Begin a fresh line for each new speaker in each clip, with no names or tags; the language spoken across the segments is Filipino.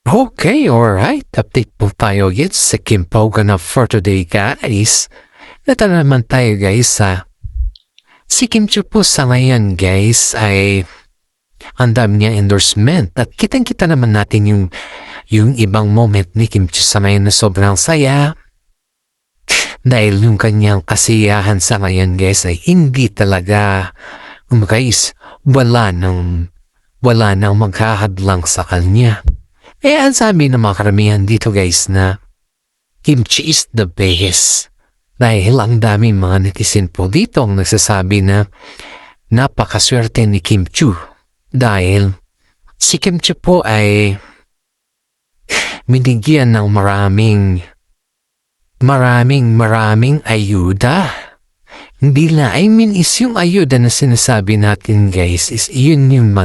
Okay, alright. Update po tayo guys sa Kimpoga na for today guys. Ito naman tayo guys sa si Kim Chiu po sa ngayon guys ay ang dami niya endorsement at kitang-kita naman natin yung ibang moment ni Kim Chiu sa ngayon na sobrang saya. Dahil yung kanyang kasiyahan sa ngayon guys ay hindi talaga guys wala nang magkahadlang sa kanya. Ang sabi ng mga karamihan dito guys na kimchi is the best. Dahil ang daming mga netizen po dito ang nagsasabi na napakaswerte ni Kim Chiu. Dahil si Kim Chiu po ay binigyan ng maraming ayuda. Hindi na, is yung ayuda na sinasabi natin guys is yun yung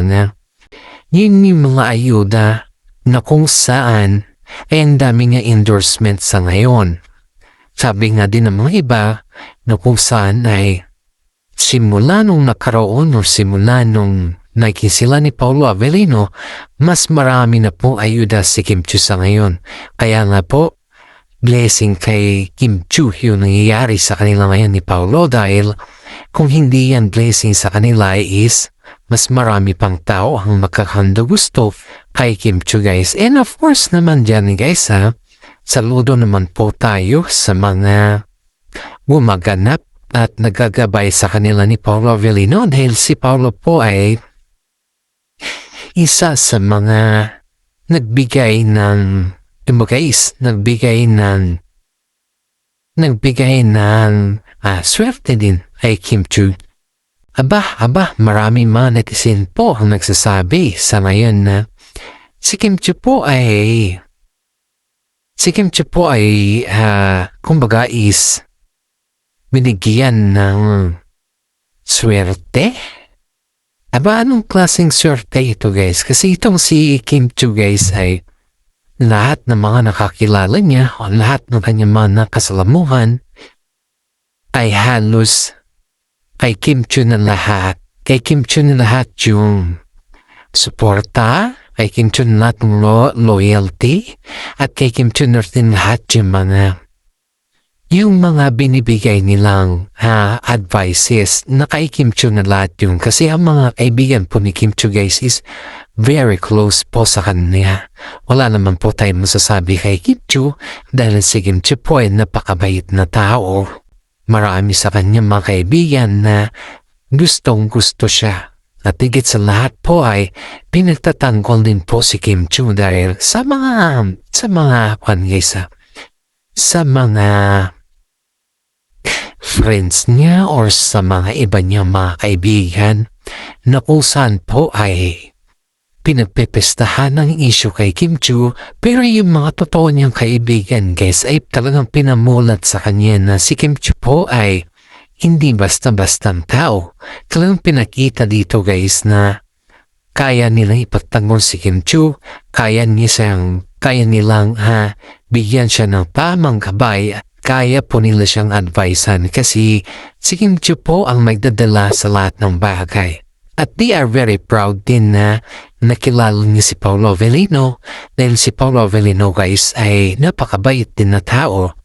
mga ayuda na kung saan ay ang dami nga endorsement sa ngayon. Sabi nga din ng mga iba na kung saan ay simula nung nakaroon o simula nung naging sila ni Paolo Avellino, mas marami na po ayuda si Kim Chiu sa ngayon. Kaya nga po, blessing kay Kim Chiu yung nangyayari sa kanila ngayon ni Paolo dahil kung hindi yan blessing sa kanila is mas marami pang tao ang magkakanda gusto kay Kim Chiu guys. And of course naman dyan guys saludo naman po tayo sa mga gumaganap at nagagabay sa kanila ni Paolo Avellino dahil si Paolo po ay isa sa mga nagbigay ng swerte din kay Kim Chiu. Aba, maraming mga netizen po ang nagsasabi sa ngayon na si Kim Chiu po ay kumbaga is binigyan ng swerte. Aba, anong klaseng swerte ito guys? Kasi itong si Kim Chiu guys ay lahat ng mga nakakilala niya o lahat ng kanyang mga nakasalamuhan ay halos kay Kim Chiu na lahat. Kay Kim Chiu na lahat yung suporta, kay Kim Chiu na lahat ng loyalty, at kay Kim Chiu na rin lahat yung mga binibigay nilang advices na kay Kim Chiu na lahat yung kasi ang mga kaibigan po ni Kim Chiu guys is very close po sa kanya. Wala naman po tayong masasabi kay Kim Chiu dahil si Kim Chiu po ay napakabait na tao. Marami sa kanyang mga kaibigan na gustong-gusto siya. At higit sa lahat po ay pinagtatanggol din po si Kim Chiu dahil sa mga friends niya or sa mga iba niya mga kaibigan na kung saan po ay pinagpepestahan ng issue kay Kim Chiu pero yung mga totoo niyang kaibigan guys ay talagang pinamulat sa kanya na si Kim Chiu po ay hindi basta-bastang tao. Talagang pinakita dito guys na kaya nilang ipagtanggol si Kim Chiu, kaya nilang bigyan siya ng tamang gabay at kaya po nila siyang advisean kasi si Kim Chiu po ang magdadala sa lahat ng bagay. At they are very proud din na nakilala niya si Paolo Avellino dahil si Paolo Avellino guys ay napakabait din na tao,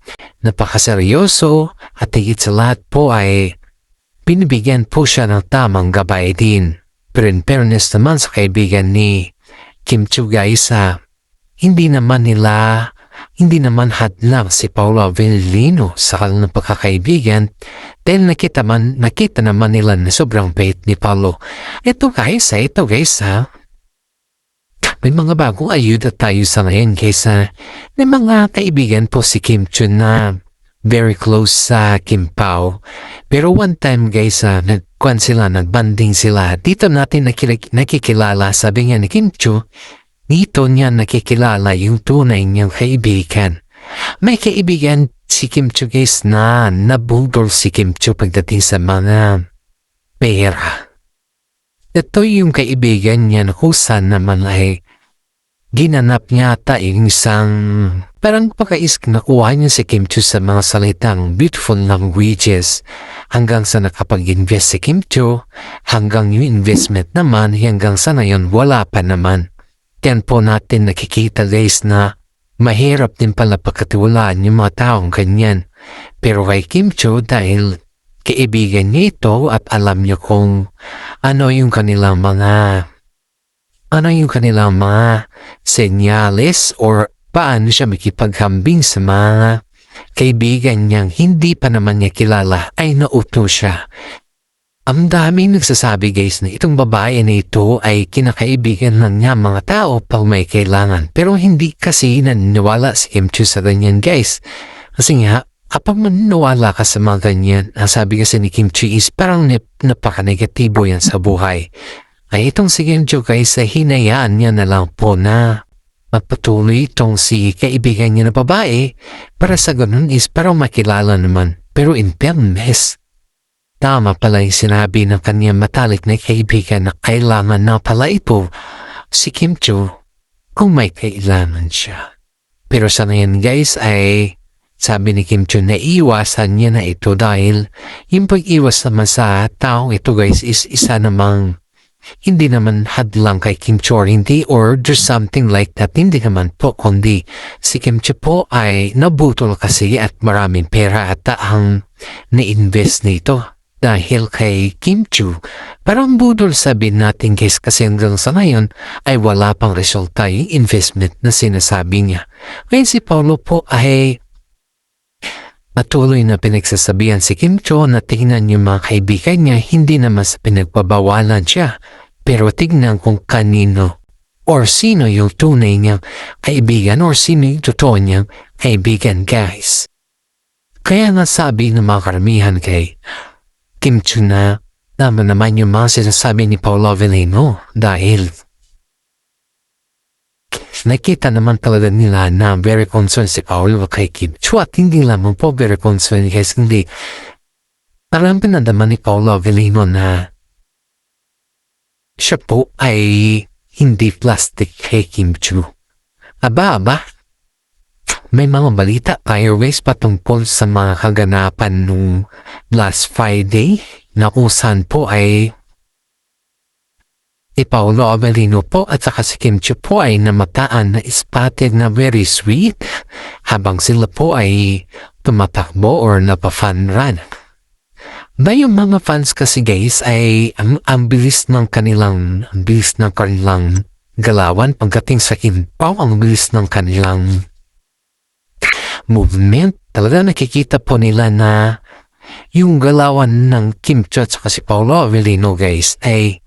napakaseryoso at higit sa lahat po ay binibigyan po siya ng tamang gabay din. Pero in fairness naman sa kaibigan ni Kim Chiu guys hindi naman hadlang si Paolo Avellino sa kanilang pagkakaibigan dahil nakita naman nila na sobrang bait ni Paolo. Ito guys may mga bagong ayuda tayo sa ngayon guys may mga kaibigan po si Kim Chiu na very close sa Kim Pao. Pero one time guys nagbanding sila. Dito natin nakikilala sabi nga ni Kim Chiu. Dito niya nakikilala yung tunay niyang kaibigan. May kaibigan si Kim Chiu guys na nabudol si Kim Chiu pagdating sa mga pera. Ito yung kaibigan niya na kung saan naman ay ginanap niya ata yung isang parang nakuha niya si Kim Chiu sa mga salitang beautiful languages hanggang sa nakapag-invest si Kim Chiu hanggang yung investment naman hanggang sa ngayon wala pa naman. Yan po natin nakikita guys na mahirap din pala pagkatiwalaan yung mga taong ganyan. Pero kay Kim Chiu dahil kaibigan niya ito at alam niyo kung ano yung kanilang mga senyales or paano siya makipaghambing sa mga kaibigan niyang hindi pa naman niya kilala ay nauto siya. Ang daming nagsasabi guys na itong babae na ito ay kinakaibigan lang niya mga tao pag may kailangan. Pero hindi kasi naniniwala si Kim Chiu sa ganyan guys. Kasi nga, kapag maniniwala ka sa mga ganyan, ang sabi kasi ni Kim Chiu is parang napaka-negatibo yan sa buhay. Ay itong si Kim Chiu guys ay hinayaan niya na lang po na magpatuloy itong si kaibigan niya na babae para sa ganun is parang makilala naman. Pero in fairness, tama pala yung sinabi ng kanyang matalik na kaibigan na kailangan na pala ito si Kim Chiu kung may kailangan siya. Pero sa ngayon guys ay sabi ni Kim Chiu na iwasan niya na ito dahil yung pag-iwas naman sa taong ito guys is isa namang hindi naman hadlang kay Kim Chiu or hindi or there's something like that. Hindi naman po kundi si Kim Chiu po ay nabutol kasi at maraming pera at ang na-invest nito. Dahil kay Kim Chiu, parang budol sabihin natin guys kasi hanggang sa ngayon ay wala pang resulta yung investment na sinasabi niya. Ngayon si Paulo po ay patuloy na pinagsasabihan si Kim Chiu na tingnan yung mga kaibigan niya hindi naman sa pinagpabawalan siya. Pero tignan kung kanino or sino yung tunay niyang kaibigan or sino yung totoo niyang kaibigan guys. Kaya nga sabi ng mga karamihan kay Kim Chiu na tama naman yung mga sinasabi ni Paolo Avellino dahil nakita naman talaga nila na very concerned si Paolo kay Kim Chiu at hindi lamang po very concerned guys hindi parang pinadaman ni Paolo Avellino na siya po ay hindi plastic kay Kim Chiu. Aba, may mga balita tayo guys patungkol sa mga kaganapan nung last Friday na kung saan po ay Paolo Avellino po at saka si Kim Chiu po ay namataan na spotted na very sweet habang sila po ay tumatakbo or napafun run. Ba yung mga fans kasi guys ay ang bilis ng kanilang galawan pagdating sa Kim-Pao, ang bilis ng kanilang movement. Talaga nakikita po nila na yung galawan ng Kim Chiu at si Paolo Avellino guys ay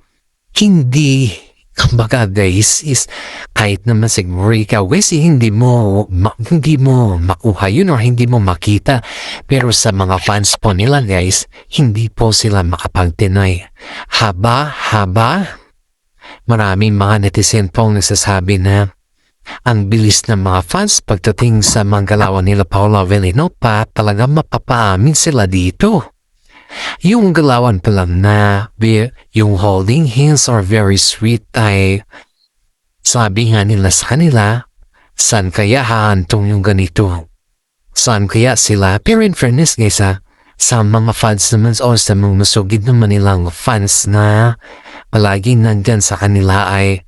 hindi, kumbaga guys is kahit naman siguro ikaw guys hindi mo makuha yun or hindi mo makita pero sa mga fans po nila guys hindi po sila makapag-deny. Maraming mga netizen po nagsasabi na ang bilis ng mga fans pagdating sa mga galawan nila Paolo Avellino pa talaga mapapaamin sila dito. Yung galawan pa lang na yung holding hands are very sweet ay sabi nga nila sa kanila, saan kaya haantong yung ganito? Saan kaya sila? Pero in fairness guys sa mga fans naman o sa mga masugid naman nilang fans na palagi nandyan sa kanila ay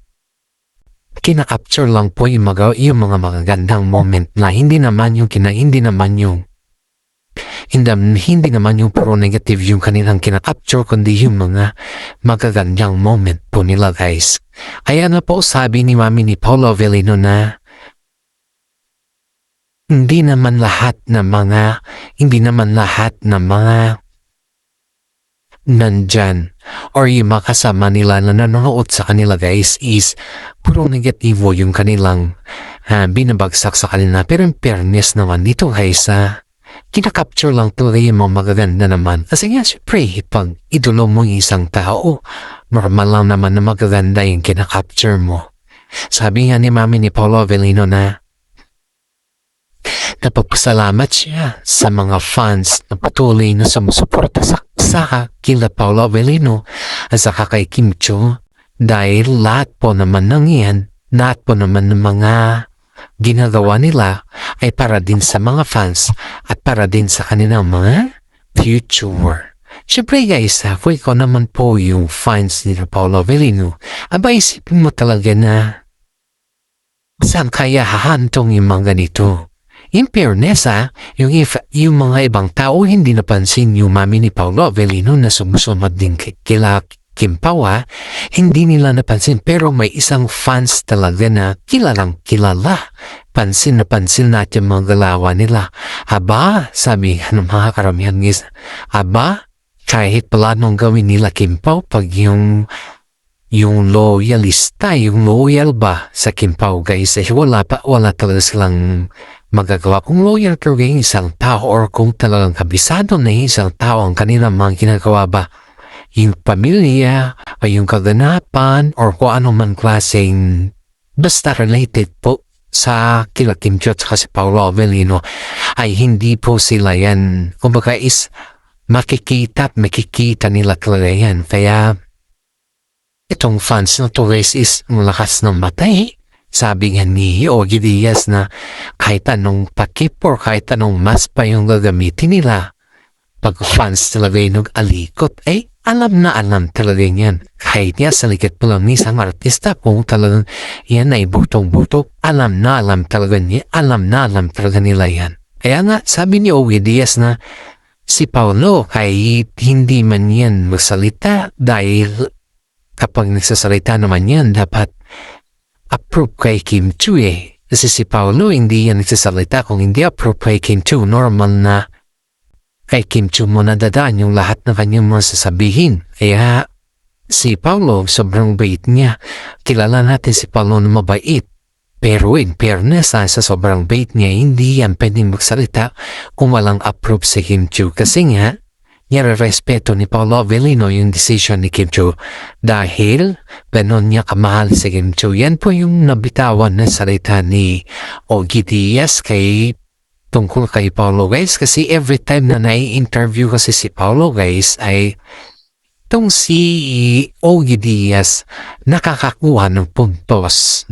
kina-capture lang po yung mga magagandang moment na hindi naman yung puro negative yung kanilang kina-capture kundi yung mga magagandang moment po nila guys. Kaya na po sabi ni Mami ni Paolo Avellino na hindi naman lahat na mga nandyan or yung mga kasama nila na nanonood sa kanila guys is puro negatibo yung kanilang binabagsak sa kanila. Pero in fairness naman dito guys kina-capture lang talaga yung mga magaganda naman. Kasi nga syempre pag idolo mo yung isang tao normal lang naman na magaganda yung kina-capture mo. Sabi nga ni Mami ni Paolo Avellino na napapasalamat siya sa mga fans na patuloy na sumusuporta sa kila Paolo Avellino at saka kay Kim Chiu dahil lahat po naman ng mga ginagawa nila ay para din sa mga fans at para din sa kanilang mga future. Siyempre guys, kung ikaw naman po yung fans ni Paolo Avellino, aba isipin mo talaga na Saan kaya hahantong yung mga ganito? In fairness yung mga ibang tao hindi napansin yung mami ni Paolo Avellino na sumusunod din kila Kim Pao hindi nila napansin pero may isang fans talaga na kilalang kilala. Pansin na pansin natin mga galawa nila. Aba, sabi ng mga karamihan guys, aba, kahit pala nung gawin nila Kim Pao pag yung loyalista, yung loyal ba sa Kim Pao guys, wala talaga silang magagawa. Kung loyal ka rin isang tao or kung talagang kabisado na isang tao ang kanilang mga ginagawa ba, yung pamilya o yung kaganapan or kung ano man klaseng basta related po sa kila Kim Chiu at si Paolo Avellino ay hindi po sila yan. Kumbaga is makikita nila talaga yan. Kaya itong fans na to guys is malakas ng matay. Sabi nga ni Ogie Diaz na kahit anong takip or kahit anong mas pa yung gagamitin nila pag fans talaga yung alikot alam na alam talaga yan. Kahit niya sa likod po lang ni isang artista kung talagang yan ay butong-butok alam na alam talaga nila yan. Kaya nga sabi ni Ogie Diaz na si Paolo kahit hindi man yan magsalita dahil kapag nagsasalita naman yan dapat approve kay Kim Chiu Kasi si Paolo hindi yan nagsasalita kung hindi approve kay Kim Chiu. Normal na kay Kim Chiu mo nadadaan yung lahat na kanyang mga sasabihin. Kaya si Paolo sobrang bait niya. Kilala natin si Paolo na mabait. Pero in fairness sa sobrang bait niya hindi yan pwedeng magsalita kung walang approve si Kim Chiu. Kasi nga respeto ni Paolo Avellino yung decision ni Kim Chiu dahil ganon niya kamahal si Kim Chiu. Yan po yung nabitawan na salita ni Ogie Diaz tungkol kay Paolo guys kasi every time na nai-interview kasi si Paolo guys ay itong si Ogie Diaz nakakakuha ng puntos.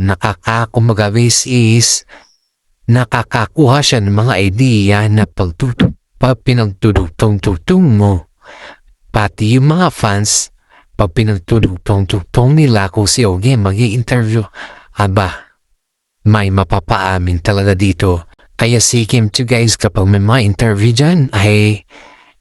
Kumbaga guys is nakakakuha siya ng mga idea na pinagtutong mo. Pati yung mga fans, pag pinagtutong nila kung si Ogie mag-i-interview, may mapapaamin talaga dito. Kaya si Kim Chiu guys, kapag may mga interview dyan, ay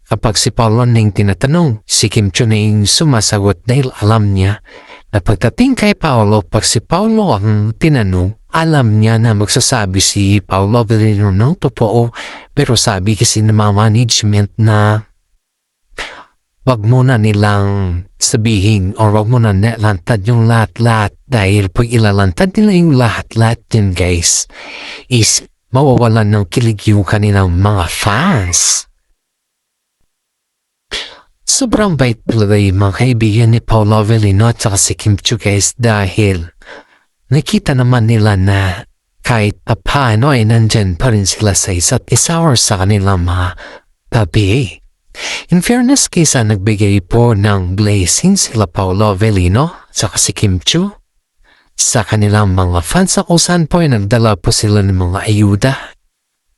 kapag si Paolo na yung tinatanong, si Kim Chiu na yung sumasagot dahil alam niya na pagdating kay Paolo, pag si Paolo ang tinanong, alam niya na magsasabi si Paolo Avellino ng totoo pero sabi kasi ng mga management na wag muna nilang sabihin o wag muna nilantad yung lahat-lahat dahil pag ilalantad nila yung lahat-lahat din guys is mawawalan ng kilig yung kanilang mga fans. Sobrang bait talaga yung mga kaibigan ni Paolo Avellino at saka si Kim Chiu guys dahil nakita naman nila na kahit paano ay nandyan pa rin sila sa isa't isa or sa kanilang mga tabi. In fairness kaysa nagbigay po ng blessing sila Paolo Avellino at si Kim Chiu sa kanilang mga fans kung saan po ay nagdala po sila ng mga ayuda.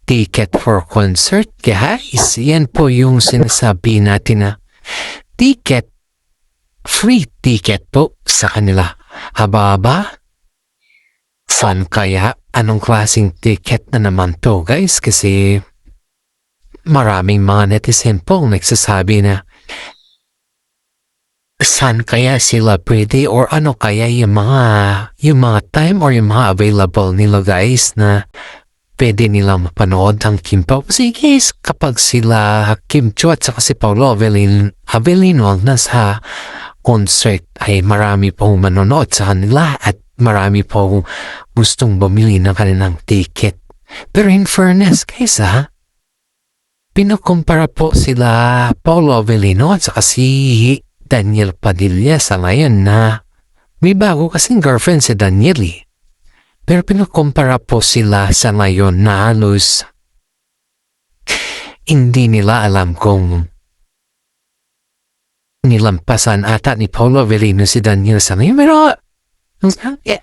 Ticket for concert guys, yan po yung sinasabi natin na free ticket po sa kanila. Haba-haba? Saan kaya? Anong klaseng ticket na naman to guys? Kasi maraming mga netizen po nagsasabi na saan kaya sila pwede or ano kaya yung mga time or yung mga available nila guys na pwede nilang mapanood ang Kim Pao. Kasi guys, kapag sila Kim Chiu at saka si Paolo Avellino nasa concert ay marami pong manonood sa kanila at marami po gustong bumili ng kanilang ticket. Pero in fairness guys pinakumpara po sila Paolo Avellino at saka si Daniel Padilla sa ngayon na may bago kasing girlfriend si Daniel Pero pinakumpara po sila sa ngayon na halos hindi nila alam kung nilampasan ata ni Paolo Avellino si Daniel sa ngayon. Pero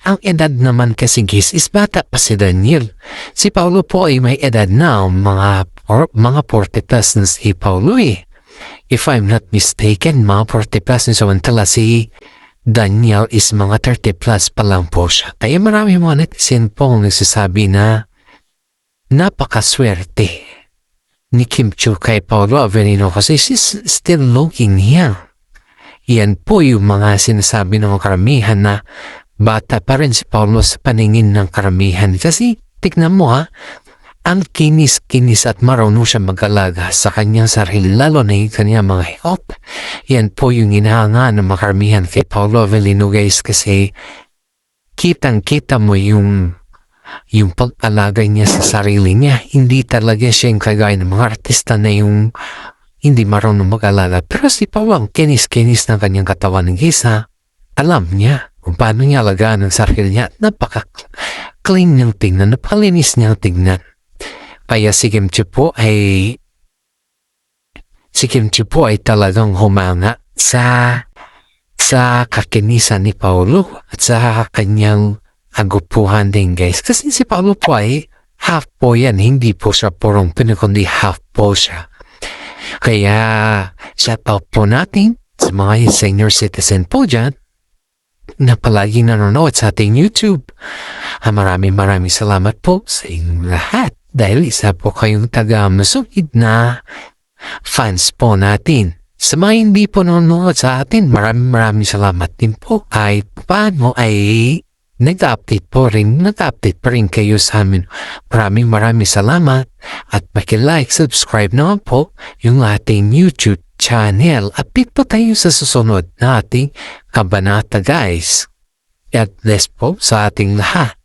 ang edad naman kasi guys is bata pa si Daniel. Si Paolo po ay may edad na mga 40 plus na si Paolo If I'm not mistaken, mga 40 plus na samantala si Daniel is mga 30 plus pa lang po siya. Kaya marami mga netizen po ang nagsasabi na napakaswerte ni Kim Chiu kay Paolo Avellino kasi she's still looking young. Yan po yung mga sinasabi ng karamihan na bata pa rin si Paolo sa paningin ng karamihan. Kasi tignan mo ang kinis-kinis at marunong siya mag-alaga sa kanyang sarili, lalo na yung kanyang mga health. Yan po yung inahanga ng makaramihan kay Paolo Avellino guys kasi kitang-kita mo yung pag-alaga niya sa sarili niya. Hindi talaga siya yung kagaya ng mga artista na yung hindi marunong mag-alaga. Pero si Paolo ang kinis-kinis ng kanyang katawan ng isa. Alam niya kung paano niya alagaan ang sarili niya at napaka-clean niyang tingnan, napakalinis niyang tingnan. Kaya si Kim Chiu po ay talagang humanga sa kakinisan ni Paolo at sa kanyang agupuhan din guys. Kasi si Paolo po ay half po yan, hindi po siya purong Pinoy kundi half po siya. Kaya shout out po natin sa mga senior citizen po dyan na palaging nanonood sa ating YouTube. Maraming salamat po sa inyong lahat. Dahil isa po kayong taga-masugid na fans po natin. Sa mga hindi po nanonood sa atin, maraming salamat din po. Ay paano ay nag-update pa rin kayo sa amin. Maraming salamat at paki-like, subscribe naman po yung ating YouTube channel. Update po tayo sa susunod na ating kabanata guys. At bless po sa ating lahat.